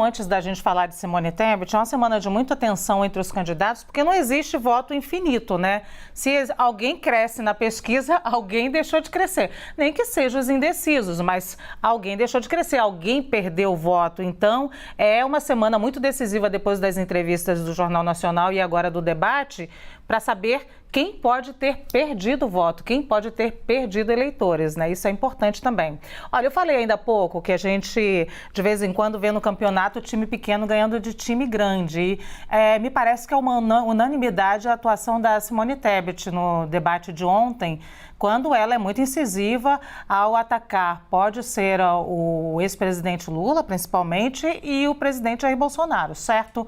Antes da gente falar de Simone Tebet, é uma semana de muita tensão entre os candidatos, porque não existe voto infinito, né? Se alguém cresce na pesquisa, alguém deixou de crescer. Nem que sejam os indecisos, mas alguém deixou de crescer, alguém perdeu o voto. Então, é uma semana muito decisiva depois das entrevistas do Jornal Nacional e agora do debate, para saber quem pode ter perdido o voto, quem pode ter perdido eleitores, né? Isso é importante também. Olha, eu falei ainda há pouco que a gente, de vez em quando, vê no campeonato time pequeno ganhando de time grande. E, me parece que é uma unanimidade a atuação da Simone Tebet no debate de ontem, quando ela é muito incisiva ao atacar. Pode ser o ex-presidente Lula, principalmente, e o presidente Jair Bolsonaro, certo?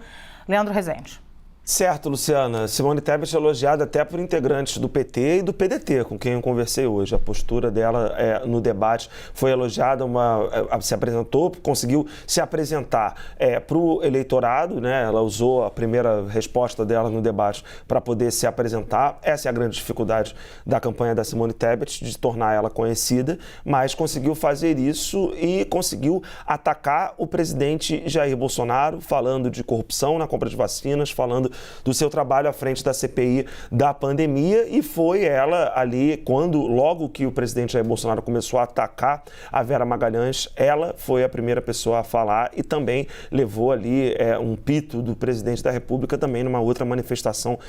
Leandro Rezende. Certo, Luciana. Simone Tebet é elogiada até por integrantes do PT e do PDT, com quem eu conversei hoje. A postura dela no debate foi elogiada, se apresentou, conseguiu se apresentar para o eleitorado, né? Ela usou a primeira resposta dela no debate para poder se apresentar. Essa é a grande dificuldade da campanha da Simone Tebet, de tornar ela conhecida, mas conseguiu fazer isso e conseguiu atacar o presidente Jair Bolsonaro, falando de corrupção na compra de vacinas, falando do seu trabalho à frente da CPI da pandemia, e foi ela ali, logo que o presidente Jair Bolsonaro começou a atacar a Vera Magalhães, ela foi a primeira pessoa a falar e também levou ali um pito do presidente da República também numa outra manifestação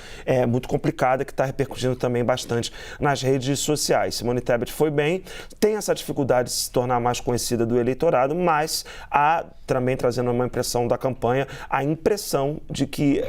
muito complicada que está repercutindo também bastante nas redes sociais. Simone Tebet foi bem, tem essa dificuldade de se tornar mais conhecida do eleitorado, mas também trazendo uma impressão da campanha, a impressão de que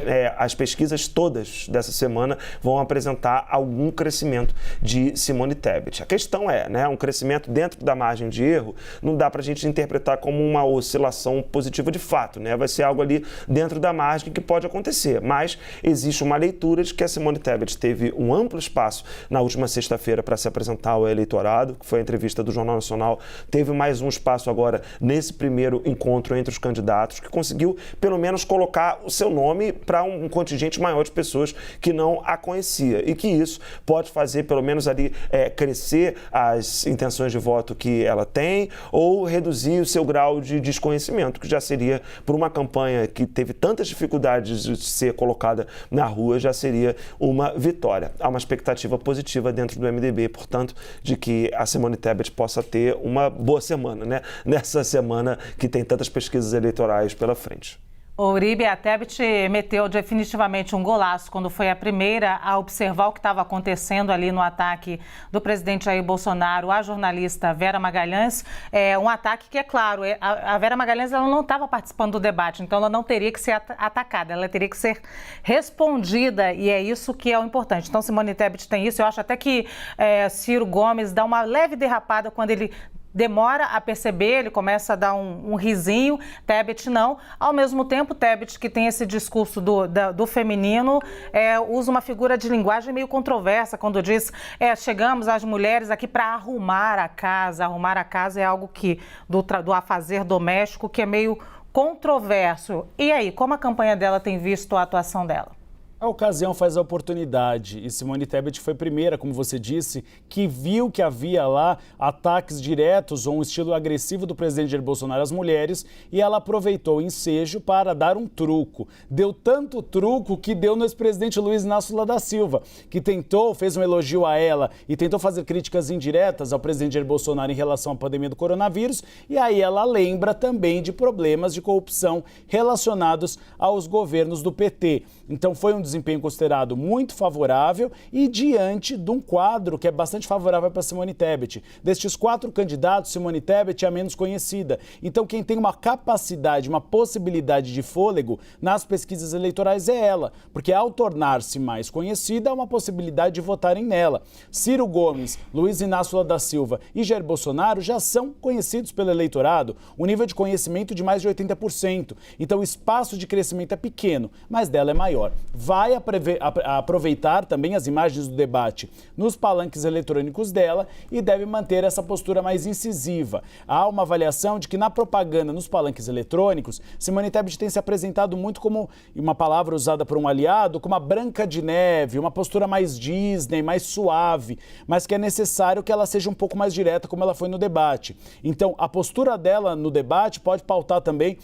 as pesquisas todas dessa semana vão apresentar algum crescimento de Simone Tebet. A questão um crescimento dentro da margem de erro, não dá para a gente interpretar como uma oscilação positiva de fato, né? Vai ser algo ali dentro da margem que pode acontecer, mas existe uma leitura de que a Simone Tebet teve um amplo espaço na última sexta-feira para se apresentar ao eleitorado, que foi a entrevista do Jornal Nacional, teve mais um espaço agora nesse primeiro encontro entre os candidatos, que conseguiu pelo menos colocar o seu nome para um contingente maior de pessoas que não a conhecia, e que isso pode fazer pelo menos ali crescer as intenções de voto que ela tem ou reduzir o seu grau de desconhecimento, que já seria, por uma campanha que teve tantas dificuldades de ser colocada na rua, já seria uma vitória. Há uma expectativa positiva dentro do MDB, portanto, de que a Simone Tebet possa ter uma boa semana, né? Nessa semana que tem tantas pesquisas eleitorais pela frente. O Uribe, a Tebet meteu definitivamente um golaço quando foi a primeira a observar o que estava acontecendo ali no ataque do presidente Jair Bolsonaro à jornalista Vera Magalhães. Um ataque que, é claro, a Vera Magalhães ela não estava participando do debate, então ela não teria que ser atacada, ela teria que ser respondida, e é isso que é o importante. Então, Simone Tebet tem isso. Eu acho até que Ciro Gomes dá uma leve derrapada quando ele demora a perceber, ele começa a dar um risinho, Tebet não. Ao mesmo tempo, Tebet, que tem esse discurso do feminino, usa uma figura de linguagem meio controversa quando diz, chegamos as mulheres aqui para arrumar a casa. Arrumar a casa é algo que do afazer doméstico que é meio controverso. E aí, como a campanha dela tem visto a atuação dela? A ocasião faz a oportunidade, e Simone Tebet foi a primeira, como você disse, que viu que havia lá ataques diretos ou um estilo agressivo do presidente Jair Bolsonaro às mulheres, e ela aproveitou o ensejo para dar um truco. Deu tanto truco que deu no ex-presidente Luiz Inácio Lula da Silva, que fez um elogio a ela e tentou fazer críticas indiretas ao presidente Jair Bolsonaro em relação à pandemia do coronavírus, e aí ela lembra também de problemas de corrupção relacionados aos governos do PT. Então foi um desempenho considerado muito favorável e diante de um quadro que é bastante favorável para Simone Tebet. Destes 4 candidatos, Simone Tebet é a menos conhecida. Então quem tem uma capacidade, uma possibilidade de fôlego nas pesquisas eleitorais é ela, porque ao tornar-se mais conhecida, há uma possibilidade de votarem nela. Ciro Gomes, Luiz Inácio Lula da Silva e Jair Bolsonaro já são conhecidos pelo eleitorado, um nível de conhecimento de mais de 80%. Então o espaço de crescimento é pequeno, mas dela é maior. Vai vai aproveitar também as imagens do debate nos palanques eletrônicos dela e deve manter essa postura mais incisiva. Há uma avaliação de que na propaganda nos palanques eletrônicos, Simone Tebet tem se apresentado muito como, uma palavra usada por um aliado, como a Branca de Neve, uma postura mais Disney, mais suave, mas que é necessário que ela seja um pouco mais direta, como ela foi no debate. Então, a postura dela no debate pode pautar também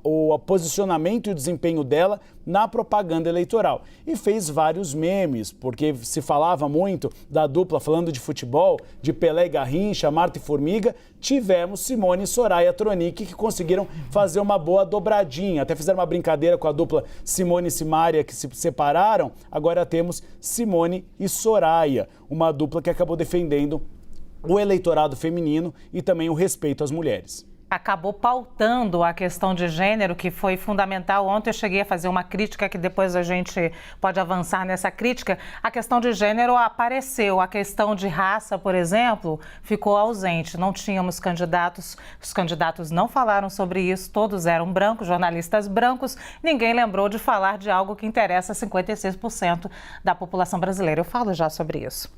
o posicionamento e o desempenho dela na propaganda eleitoral. E fez vários memes, porque se falava muito da dupla falando de futebol, de Pelé e Garrincha, Marta e Formiga, tivemos Simone e Soraya Tronic, que conseguiram fazer uma boa dobradinha. Até fizeram uma brincadeira com a dupla Simone e Simária, que se separaram. Agora temos Simone e Soraya, uma dupla que acabou defendendo o eleitorado feminino e também o respeito às mulheres. Acabou pautando a questão de gênero, que foi fundamental. Ontem eu cheguei a fazer uma crítica, que depois a gente pode avançar nessa crítica. A questão de gênero apareceu, a questão de raça, por exemplo, ficou ausente. Não tínhamos candidatos, os candidatos não falaram sobre isso, todos eram brancos, jornalistas brancos. Ninguém lembrou de falar de algo que interessa a 56% da população brasileira. Eu falo já sobre isso.